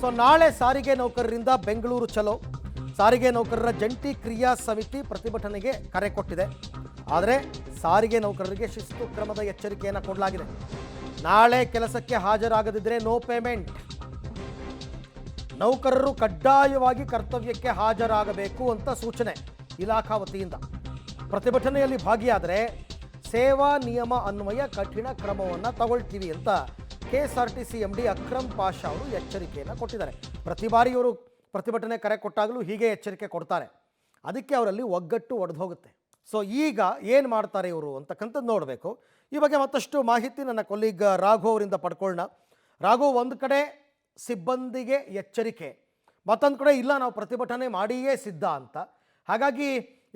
So ನಾಳೆ ಸಾರಿಗೆ ನೌಕರರಿಂದ ಬೆಂಗಳೂರು ಚಲೋ. ಸಾರಿಗೆ ನೌಕರರ ಜಂಟಿ ಕ್ರಿಯಾ ಸಮಿತಿ ಪ್ರತಿಭಟನೆಗೆ ಕರೆ ಕೊಟ್ಟಿದೆ. ಆದರೆ ಸಾರಿಗೆ ನೌಕರರಿಗೆ ಶಿಸ್ತು ಕ್ರಮದ ಎಚ್ಚರಿಕೆಯನ್ನು ಕೊಡಲಾಗಿದೆ. ನಾಳೆ ಕೆಲಸಕ್ಕೆ ಹಾಜರಾಗದಿದ್ದರೆ ನೋ ಪೇಮೆಂಟ್. ನೌಕರರು ಕಡ್ಡಾಯವಾಗಿ ಕರ್ತವ್ಯಕ್ಕೆ ಹಾಜರಾಗಬೇಕು ಅಂತ ಸೂಚನೆ ಇಲಾಖಾ ವತಿಯಿಂದ. ಪ್ರತಿಭಟನೆಯಲ್ಲಿ ಭಾಗಿಯಾದರೆ ಸೇವಾ ನಿಯಮ ಅನ್ವಯ ಕಠಿಣ ಕ್ರಮವನ್ನು ತಗೊಳ್ತೀವಿ ಅಂತ KSRTC MD ಅಕ್ರಮ್ ಪಾಷಾ ಅವರು ಎಚ್ಚರಿಕೆಯನ್ನು ಕೊಟ್ಟಿದ್ದಾರೆ. ಪ್ರತಿ ಬಾರಿ ಇವರು ಪ್ರತಿಭಟನೆ ಕರೆ ಕೊಟ್ಟಾಗಲೂ ಹೀಗೆ ಎಚ್ಚರಿಕೆ ಕೊಡ್ತಾರೆ. ಅದಕ್ಕೆ ಅವರಲ್ಲಿ ಒಗ್ಗಟ್ಟು ಒಡೆದು ಹೋಗುತ್ತೆ. ಸೊ ಈಗ ಏನು ಮಾಡ್ತಾರೆ ಇವರು ಅಂತಕ್ಕಂಥದ್ದು ನೋಡಬೇಕು. ಈ ಬಗ್ಗೆ ಮತ್ತಷ್ಟು ಮಾಹಿತಿ ನನ್ನ ಕೊಲೀಗ್ ರಾಘು ಅವರಿಂದ ಪಡ್ಕೊಳ್ಳೋಣ. ರಾಘು, ಒಂದು ಕಡೆ ಸಿಬ್ಬಂದಿಗೆ ಎಚ್ಚರಿಕೆ, ಮತ್ತೊಂದು ಕಡೆ ಇಲ್ಲ ನಾವು ಪ್ರತಿಭಟನೆ ಮಾಡಿಯೇ ಸಿದ್ಧ ಅಂತ. ಹಾಗಾಗಿ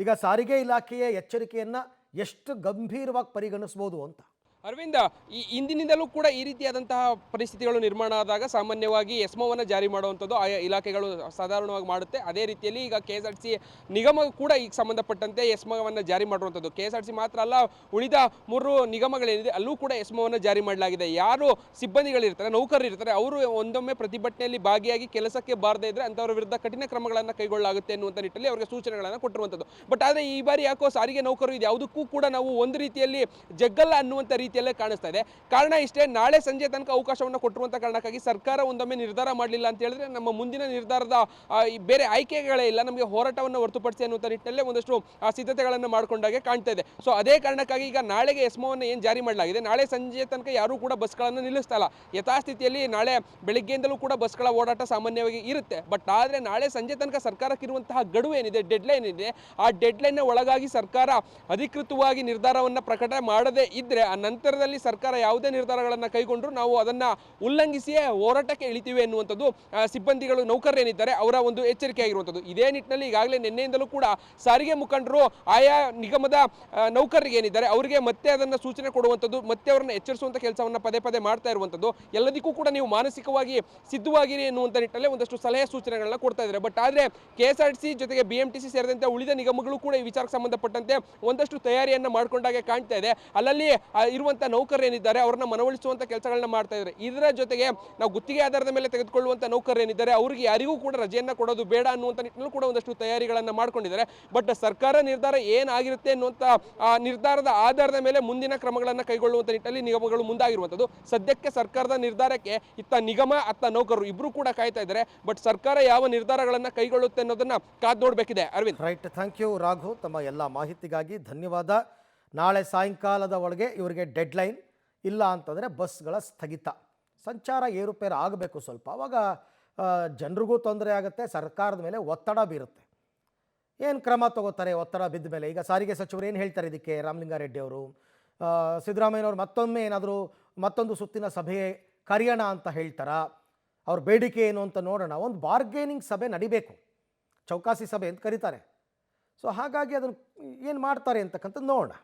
ಈಗ ಸಾರಿಗೆ ಇಲಾಖೆಯ ಎಚ್ಚರಿಕೆಯನ್ನು ಎಷ್ಟು ಗಂಭೀರವಾಗಿ ಪರಿಗಣಿಸ್ಬೋದು ಅಂತ? ಅರವಿಂದ, ಈ ಇಂದಿನಿಂದಲೂ ಕೂಡ ಈ ರೀತಿಯಾದಂತಹ ಪರಿಸ್ಥಿತಿಗಳು ನಿರ್ಮಾಣ ಆದಾಗ ಸಾಮಾನ್ಯವಾಗಿ ಎಸ್ಮೋವನ್ನು ಜಾರಿ ಮಾಡುವಂಥದ್ದು ಆಯಾ ಇಲಾಖೆಗಳು ಸಾಧಾರಣವಾಗಿ ಮಾಡುತ್ತೆ. ಅದೇ ರೀತಿಯಲ್ಲಿ ಈಗ KSRTC ನಿಗಮ ಕೂಡ ಈಗ ಸಂಬಂಧಪಟ್ಟಂತೆ ಎಸ್ಮೋವನ್ನು ಜಾರಿ ಮಾಡುವಂಥದ್ದು. KSRTC ಮಾತ್ರ ಅಲ್ಲ, ಉಳಿದ 3 ನಿಗಮಗಳೇನಿದೆ ಅಲ್ಲೂ ಕೂಡ ಎಸ್ಮೋವನ್ನು ಜಾರಿ ಮಾಡಲಾಗಿದೆ. ಯಾರು ಸಿಬ್ಬಂದಿಗಳಿರ್ತಾರೆ, ನೌಕರರು ಇರ್ತಾರೆ, ಅವರು ಒಂದೊಮ್ಮೆ ಪ್ರತಿಭಟನೆಯಲ್ಲಿ ಭಾಗಿಯಾಗಿ ಕೆಲಸಕ್ಕೆ ಬಾರದೇ ಇದ್ದರೆ ಅಂಥವ್ರ ವಿರುದ್ಧ ಕಠಿಣ ಕ್ರಮಗಳನ್ನು ಕೈಗೊಳ್ಳಲಾಗುತ್ತೆ ಎನ್ನುವಂಥ ನಿಟ್ಟಲ್ಲಿ ಅವರಿಗೆ ಸೂಚನೆಗಳನ್ನು ಕೊಟ್ಟಿರುವಂಥದ್ದು. ಬಟ್ ಆದರೆ ಈ ಬಾರಿ ಯಾಕೋ ಸಾರಿಗೆ ನೌಕರರು ಇದು ಯಾವುದಕ್ಕೂ ಕೂಡ ನಾವು ಒಂದು ರೀತಿಯಲ್ಲಿ ಜಗ್ಗಲ್ಲ ಅನ್ನುವಂಥ ರೀತಿಯಲ್ಲೇ ಕಾಣಿಸ್ತಾ ಇದೆ. ಕಾರಣ ಇಷ್ಟೇ, ನಾಳೆ ಸಂಜೆ ತನಕ ಅವಕಾಶವನ್ನು ಕೊಟ್ಟಿರುವಂಥ ಕಾರಣಕ್ಕಾಗಿ ಸರ್ಕಾರ ಒಂದೊಮ್ಮೆ ನಿರ್ಧಾರ ಮಾಡಲಿಲ್ಲ ಅಂತ ಹೇಳಿದ್ರೆ ನಮ್ಮ ಮುಂದಿನ ನಿರ್ಧಾರದ ಬೇರೆ ಆಯ್ಕೆಗಳೇ ಇಲ್ಲ, ನಮಗೆ ಹೋರಾಟವನ್ನು ಹೊರತುಪಡಿಸಿ ಅನ್ನುವಂಥ ನಿಟ್ಟಿನಲ್ಲೇ ಒಂದಷ್ಟು ಸಿದ್ಧತೆಗಳನ್ನು ಮಾಡಿಕೊಂಡಾಗೆ ಕಾಣ್ತಾ ಇದೆ. ಸೊ ಅದೇ ಕಾರಣಕ್ಕಾಗಿ ಈಗ ನಾಳೆಗೆ ಎಸ್ಮೋವನ್ನು ಏನು ಜಾರಿ ಮಾಡಲಾಗಿದೆ, ನಾಳೆ ಸಂಜೆ ತನಕ ಯಾರೂ ಕೂಡ ಬಸ್ಗಳನ್ನು ನಿಲ್ಲಿಸ್ತಾ ಇಲ್ಲ. ಯಥಾಸ್ಥಿತಿಯಲ್ಲಿ ನಾಳೆ ಬೆಳಿಗ್ಗೆಯಿಂದಲೂ ಕೂಡ ಬಸ್ಗಳ ಓಡಾಟ ಸಾಮಾನ್ಯವಾಗಿ ಇರುತ್ತೆ. ಬಟ್ ಆದರೆ ನಾಳೆ ಸಂಜೆ ತನಕ ಸರ್ಕಾರಕ್ಕಿರುವಂತಹ ಗಡುವು ಏನಿದೆ, ಡೆಡ್ಲೈನ್ ಇದೆ, ಆ ಡೆಡ್ಲೈನ್ನ ಒಳಗಾಗಿ ಸರ್ಕಾರ ಅಧಿಕೃತವಾಗಿ ನಿರ್ಧಾರವನ್ನು ಪ್ರಕಟ ಮಾಡದೇ ಇದ್ದರೆ ಆ ನಂತರದಲ್ಲಿ ಸರ್ಕಾರ ಯಾವುದೇ ನಿರ್ಧಾರಗಳನ್ನು ಕೈಗೊಂಡ್ರು ನಾವು ಅದನ್ನು ಉಲ್ಲಂಘಿಸಿಯೇ ಹೋರಾಟಕ್ಕೆ ಇಳಿತೀವಿ ಎನ್ನುವಂಥದ್ದು ಸಿಬ್ಬಂದಿಗಳು, ನೌಕರರೇನಿದ್ದಾರೆ ಅವರ ಒಂದು ಎಚ್ಚರಿಕೆ ಆಗಿರುವಂಥದ್ದು. ಇದೇ ನಿಟ್ಟಿನಲ್ಲಿ ಈಗಾಗಲೇ ನಿನ್ನೆಯಿಂದಲೂ ಕೂಡ ಸಾರಿಗೆ ಮುಖಂಡರು ಆಯಾ ನಿಗಮದ ನೌಕರರಿಗೆ ಏನಿದ್ದಾರೆ ಅವರಿಗೆ ಮತ್ತೆ ಅದನ್ನು ಸೂಚನೆ ಕೊಡುವಂಥದ್ದು, ಮತ್ತೆ ಅವರನ್ನು ಎಚ್ಚರಿಸುವಂಥ ಕೆಲಸವನ್ನು ಪದೇ ಪದೇ ಮಾಡ್ತಾ ಇರುವಂಥದ್ದು. ಎಲ್ಲದಕ್ಕೂ ಕೂಡ ನೀವು ಮಾನಸಿಕವಾಗಿ ಸಿದ್ಧವಾಗಿರಿ ಎನ್ನುವಂಥ ನಿಟ್ಟಿನಲ್ಲಿ ಒಂದಷ್ಟು ಸಲಹೆ ಸೂಚನೆಗಳನ್ನ ಕೊಡ್ತಾ ಇದ್ದಾರೆ. ಬಟ್ ಆದರೆ KSRTC ಜೊತೆಗೆ BMTC ಸೇರಿದಂತೆ ಉಳಿದ ನಿಗಮಗಳು ಕೂಡ ಈ ವಿಚಾರಕ್ಕೆ ಸಂಬಂಧಪಟ್ಟಂತೆ ಒಂದಷ್ಟು ತಯಾರಿಯನ್ನು ಮಾಡಿಕೊಂಡಾಗೆ ಕಾಣ್ತಾ ಇದೆ. ಅಲ್ಲಲ್ಲಿ ಇರುವಂಥ ನೌಕರರೇನಿದ್ದಾರೆ ಅವ್ರನ್ನ ಮನವೊಲಿಸುವಂಥ ಕೆಲಸಗಳನ್ನ ಮಾಡ್ತಾ ಇದ್ದಾರೆ. ಇದರ ಜೊತೆಗೆ ನಾವು ಗುತ್ತಿಗೆ ಆಧಾರದ ಮೇಲೆ ತೆಗೆದುಕೊಳ್ಳುವಂಥ ನೌಕರರೇನಿದ್ದಾರೆ ಅವರಿಗೆ ಯಾರಿಗೂ ಕೂಡ ರಜೆಯನ್ನು ಕೊಡೋದು ಬೇಡ ಅನ್ನುವಂಥ ನಿಟ್ಟಿನಲ್ಲೂ ಕೂಡ ಒಂದಷ್ಟು ತಯಾರಿಗಳನ್ನು ಮಾಡ್ಕೊಂಡಿದ್ದಾರೆ. ಬಟ್ ಸರ್ಕಾರ ನಿರ್ಧಾರ ಏನಾಗಿರುತ್ತೆ ಅನ್ನುವಂಥ ನಿರ್ಧಾರದ ಆಧಾರದ ಮೇಲೆ ಮುಂದಿನ ಕ್ರಮಗಳನ್ನು ಕೈಗೊಳ್ಳುವಂಥ ನಿಟ್ಟಿನಲ್ಲಿ ನಿಗಮಗಳು ಮುಂದಾಗಿರುವಂಥದ್ದು. ಸದ್ಯಕ್ಕೆ ಸರ್ಕಾರದ ನಿರ್ಧಾರಕ್ಕೆ ಇತ್ತ ನಿಗಮ ಅತ್ತ ನೌಕರರು ಇಬ್ಬರು ಕೂಡ ಕಾಯ್ತಾ ಇದ್ದಾರೆ. ಬಟ್ ಸರ್ಕಾರ ಯಾವ ನಿರ್ಧಾರಗಳನ್ನು ಕೈಗೊಳ್ಳುತ್ತೆ ಅನ್ನೋದನ್ನ ಕಾದು ನೋಡಬೇಕಿದೆ. Aravind, right, thank you Raghu, ತಮ್ಮ ಎಲ್ಲ ಮಾಹಿತಿಗಾಗಿ ಧನ್ಯವಾದ. ನಾಳೆ ಸಾಯಂಕಾಲದ ಒಳಗೆ ಇವರಿಗೆ ಡೆಡ್ಲೈನ್, ಇಲ್ಲ ಅಂತಂದರೆ ಬಸ್ಗಳ ಸ್ಥಗಿತ, ಸಂಚಾರ ಏರುಪೇರು ಆಗಬೇಕು ಸ್ವಲ್ಪ. ಆವಾಗ ಜನರಿಗೂ ತೊಂದರೆ ಆಗುತ್ತೆ, ಸರ್ಕಾರದ ಮೇಲೆ ಒತ್ತಡ ಬೀರುತ್ತೆ. ಏನು ಕ್ರಮ ತಗೋತಾರೆ ಒತ್ತಡ ಬಿದ್ದ ಮೇಲೆ? ಈಗ ಸಾರಿಗೆ ಸಚಿವರು ಏನು ಹೇಳ್ತಾರೆ ಇದಕ್ಕೆ? ರಾಮಲಿಂಗಾರೆಡ್ಡಿ ಅವರು, ಸಿದ್ದರಾಮಯ್ಯನವರು ಮತ್ತೊಮ್ಮೆ ಏನಾದರೂ ಮತ್ತೊಂದು ಸುತ್ತಿನ ಸಭೆ ಕರೆಯೋಣ ಅಂತ ಹೇಳ್ತಾರಾ? ಅವ್ರ ಬೇಡಿಕೆ ಏನು ಅಂತ ನೋಡೋಣ. ಒಂದು ಬಾರ್ಗೇನಿಂಗ್ ಸಭೆ ನಡಿಬೇಕು, ಚೌಕಾಸಿ ಸಭೆ ಅಂತ ಕರೀತಾರೆ. ಸೊ ಹಾಗಾಗಿ ಅದನ್ನು ಏನು ಮಾಡ್ತಾರೆ ಅಂತಕ್ಕಂಥದ್ದು ನೋಡೋಣ.